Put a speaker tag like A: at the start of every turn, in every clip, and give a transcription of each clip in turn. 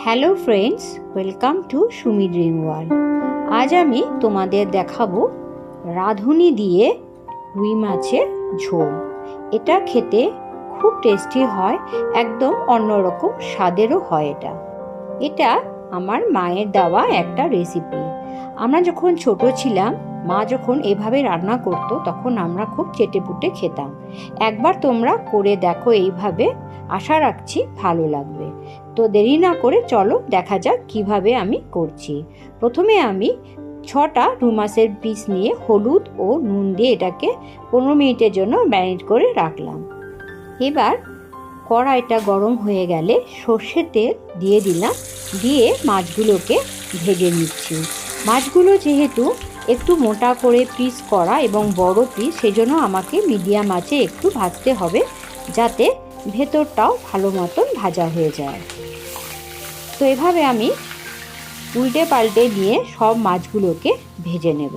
A: Hello friends, welcome to Sumi dream world. আজ আমি তোমাদের দেখাবো রাঁধুনি দিয়ে রুই মাছের ঝোল। এটা খেতে খুব টেস্টি হয়, একদম অন্যরকম স্বাদেরও হয়। এটা আমার মায়ের দেওয়া একটা রেসিপি। আমরা যখন ছোট ছিলাম, মা যখন এভাবে রান্না করতো তখন আমরা খুব চেটেপুটে খেতাম। একবার তোমরা করে দেখো এইভাবে, আশা রাখছি ভালো লাগবে। তো দেরি না করে চলো দেখা যাক কিভাবে আমি করছি। প্রথমে আমি 6টা রুই মাছের পিস নিয়ে হলুদ ও নুন দিয়ে এটাকে 15 মিনিটের জন্য ম্যারিনেট করে রাখলাম। এবার কড়াইটা গরম হয়ে গেলে সর্ষের তেল দিয়ে দিলাম, দিয়ে মাছগুলোকে ভেজে নিচ্ছি। মাছগুলো যেহেতু একটু মোটা করে পিস করা এবং বড় পিস, সেজন্য আমাকে মিডিয়াম আঁচে একটু ভাজতে হবে, যাতে ভেতরটাও ভালো মতন ভাজা হয়ে যায়। তো এভাবে আমি উল্টে পাল্টে দিয়ে সব মাছগুলোকে ভেজে নেব।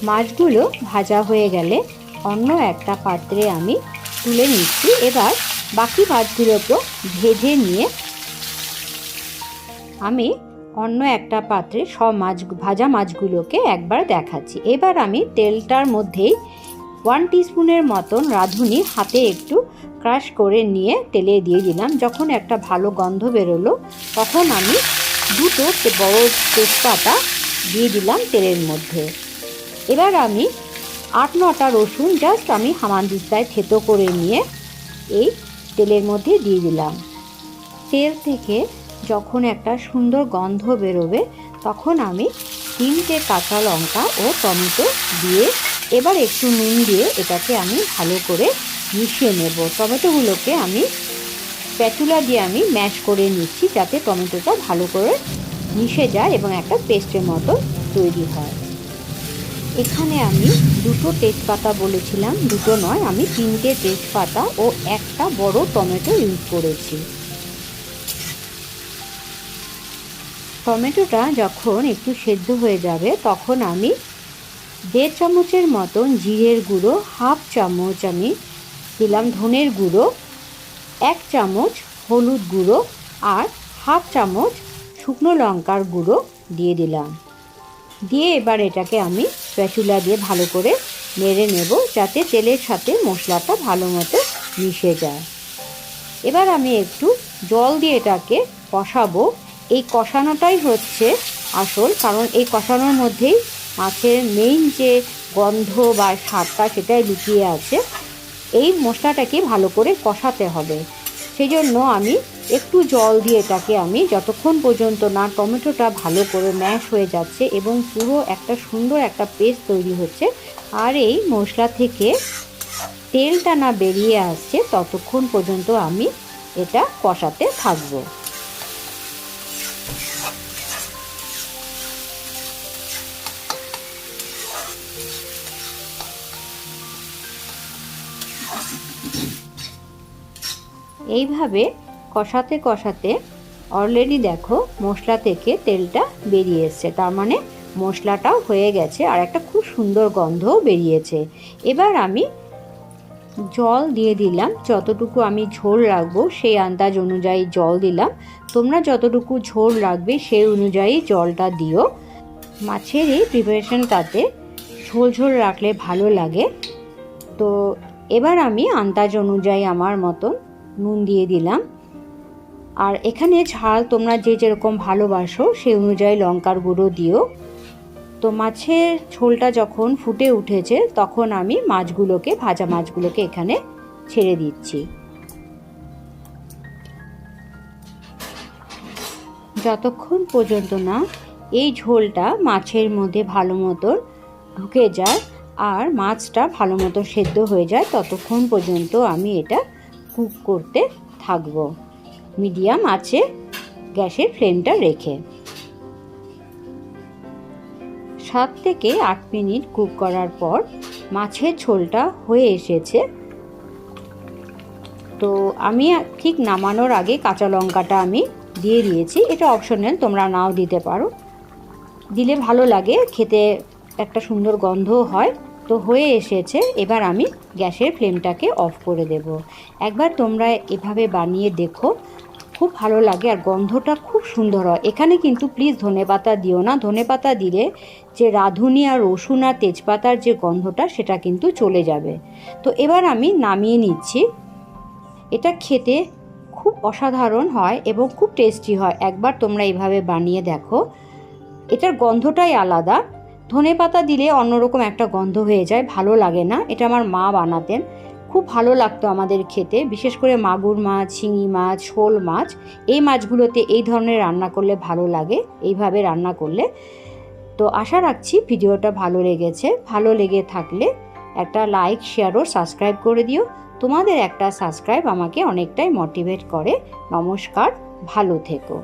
A: মাছগুলো ভাজা হয়ে গেলে অন্য একটা পাত্রে আমি তুলে নিচ্ছি। এবার বাকি মাছগুলোকেও ভেজে নিয়ে আমি অন্য একটা পাত্রে সব ভাজা মাছগুলোকে একবার দেখাচ্ছি। এবার আমি তেলটার মধ্যেই 1 টিস্পুনের মতন রাঁধুনি হাতে একটু ক্রাশ করে নিয়ে তেলে দিয়ে দিলাম। যখন একটা ভালো গন্ধ বেরোলো তখন আমি 2টো বড় তেজপাতা দিয়ে দিলাম তেলের মধ্যে। এবার আমি 8-9টা রসুন জাস্ট আমি হামানদিস্তায় থেতো করে নিয়ে এই তেলের মধ্যে দিয়ে দিলাম। তেল থেকে যখন একটা সুন্দর গন্ধ বেরোবে তখন আমি 3টে কাঁচা লঙ্কা ও টমেটো দিয়ে এবার একটু নুন দিয়ে এটাকে আমি ভালো করে মিশিয়ে নেব। টমেটোগুলোকে আমি স্প্যাচুলা দিয়ে আমি ম্যাশ করে নিচ্ছি, যাতে টমেটোটা ভালো করে মিশে যায় এবং একটা পেস্টের মতো তৈরি হয়। এখানে আমি 2টো তেজপাতা বলেছিলাম, 2টো নয়, আমি 3টে তেজপাতা ও একটা বড় টমেটো ইউজ করেছি। টমেটোটা যখন একটু সেদ্ধ হয়ে যাবে তখন আমি 1.5 চামচের মতন জিরের গুঁড়ো, 1/2 চামচ আমি দিলাম ধনের গুঁড়ো, 1 চামচ হলুদ গুঁড়ো আর 1/2 চামচ শুকনো লঙ্কার গুঁড়ো দিয়ে দিলাম। দিয়ে এবার এটাকে আমি স্প্যাচুলা দিয়ে ভালো করে নেড়ে নেব, যাতে তেলের সাথে মশলাটা ভালো মতো মিশে যায়। এবার আমি একটু জল দিয়ে এটাকে কষাবো। এই কষানোটাই হচ্ছে আসল, কারণ এই কষানোর মধ্যেই মাছের মেইন যে গন্ধ বা স্বাদটা সেটাই লুকিয়ে আছে। এই মশলাটাকে ভালো করে কষাতে হবে, সেই জন্য আমি একটু জল দিয়ে এটাকে আমি যতক্ষণ পর্যন্ত না টমেটোটা ভালো করে ম্যাশ হয়ে যাচ্ছে এবং পুরো একটা সুন্দর একটা পেস্ট তৈরি হচ্ছে আর এই মশলা থেকে তেলটা না বেরিয়ে আসছে, ততক্ষণ পর্যন্ত আমি এটা কষাতে থাকবো। এইভাবে কষাতে কষাতে অলরেডি দেখো মশলা থেকে তেলটা বেরিয়ে এসছে, তার মানে মশলাটাও হয়ে গেছে আর একটা খুব সুন্দর গন্ধও বেরিয়েছে। এবার আমি জল দিয়ে দিলাম, যতটুকু আমি ঝোল রাখবো সেই আন্দাজ অনুযায়ী জল দিলাম। তোমরা যতটুকু ঝোল রাখবে সেই অনুযায়ী জলটা দিও। মাছের এই প্রিপারেশনটাতে ঝোল ঝোল রাখলে ভালো লাগে। তো এবার আমি আন্দাজ অনুযায়ী আমার মতন নুন দিয়ে দিলাম। আর এখানে ঝাল তোমরা যে যেরকম ভালোবাসো সেই অনুযায়ী লঙ্কার গুঁড়ো দিও। তো মাছের ঝোলটা যখন ফুটে উঠেছে তখন আমি মাছগুলোকে, ভাজা মাছগুলোকে এখানে ছেড়ে দিচ্ছি। যতক্ষণ পর্যন্ত না এই ঝোলটা মাছের মধ্যে ভালো মতো ঢুকে যায় আর মাছটা ভালো মতো সেদ্ধ হয়ে যায়, ততক্ষণ পর্যন্ত আমি এটা কুক করতে থাকবো মিডিয়াম আঁচে গ্যাসের ফ্লেমটা রেখে। 7 থেকে 8 মিনিট কুক করার পর মাছের ঝোলটা হয়ে এসেছে। তো আমি ঠিক নামানোর আগে কাঁচা লঙ্কাটা আমি দিয়ে দিয়েছি। এটা অপশনাল, তোমরা নাও দিতে পারো, দিলে ভালো লাগে খেতে, একটা সুন্দর গন্ধও হয়। তো হয়ে এসেছে, এবার আমি গ্যাসের ফ্লেমটাকে অফ করে দেব। একবার তোমরা এভাবে বানিয়ে দেখো, খুব ভালো লাগে আর গন্ধটা খুব সুন্দর হয়। এখানে কিন্তু প্লিজ ধনেপাতা দিও না, ধনেপাতা দিলে যে রাঁধুনি আর রসুন আর তেজপাতার যে গন্ধটা সেটা কিন্তু চলে যাবে। তো এবার আমি নামিয়ে নিচ্ছি। এটা খেতে খুব অসাধারণ হয় এবং খুব টেস্টি হয়। একবার তোমরা এইভাবে বানিয়ে দেখো, এটার গন্ধটাই আলাদা। ধনেপাতা দিলে অন্যরকম একটা গন্ধ হয়ে যায়, ভালো লাগে না। এটা আমার মা বানাতেন, খুব ভালো লাগতো আমাদের খেতে। বিশেষ করে মাগুর মাছ, শিঙি মাছ, শোল মাছ, এই মাছগুলোতে এই ধরনের রান্না করলে ভালো লাগে, এইভাবে রান্না করলে। তো আশা রাখছি ভিডিওটা ভালো লেগেছে। ভালো লেগে থাকলে একটা লাইক, শেয়ার ও সাবস্ক্রাইব করে দিও। তোমাদের একটা সাবস্ক্রাইব আমাকে অনেকটাই মোটিভেট করে। নমস্কার, ভালো থেকো।